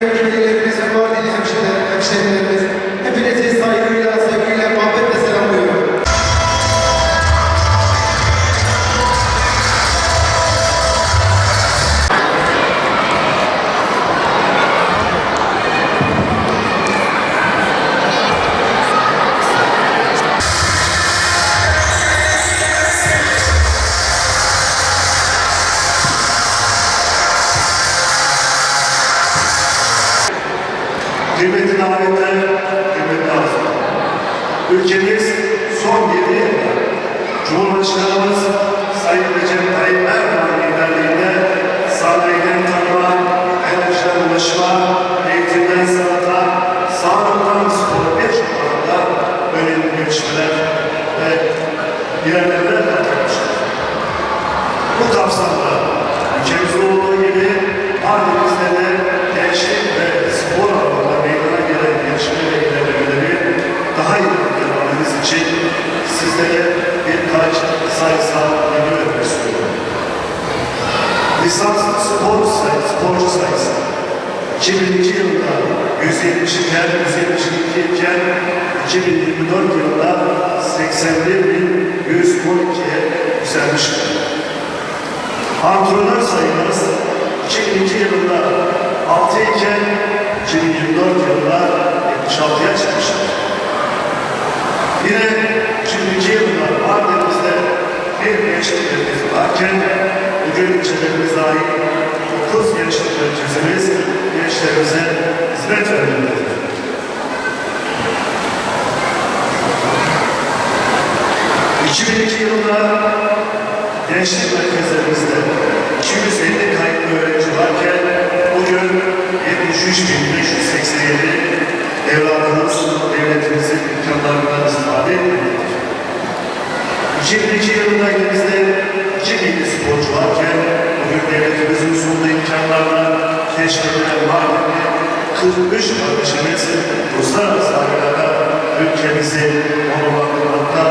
Velilerimiz ve Mardinli hemşehrilerimiz, hepinizi saygıyla, sevgiyle, muhabbetle selamlıyorum. Kıymetli davetler, kıymetli arzu. Ülkemiz son 7 yılda Cumhurbaşkanımız Sayın Recep Tayyip Erdoğan liderliğinde sanayiden tarıma, enerjiden ulaşıma, eğitimden sanata, sağlıktan spora birçok alanda önemli gelişmeler ve ilerlemeler yapmıştır. Bu kapsamda ülkemizde olduğu gibi Mardin'imizde de gençlik ve spor alanında meydana gelen gelişme ve ilerlemeleri daha iyi yapmamız için sizlere birkaç sayısal bilgi vermek istiyorum. Lisanslı sporcu sayısı 2002 yılında 170 iken, 172 iken 2024 yılında 81.112'ye yükselmiştir. Antrenör sayımız 2002 yılında 6 iken 2024 yılında 76'ya çıkmıştır. Yine 2002 yılında Mardin'imizde bir gençlik merkezi varken bugün ilçelerimiz dahil 9 gençlik merkezimiz gençlerimize hizmet vermektedir. 2002 yılında gençlik merkezlerimizde 250 kayıtlı öğrenci varken bugün 73.587 evladımız devletimizin imkanlarından istifade etmektedir. 2002 yılında elimizde 2.000 sporcu varken bugün devletimizin sunduğu imkanlarla keşfedilen Mardin'de 43 kardeşimiz uluslararası arenada ülkemizi onurlandırmakta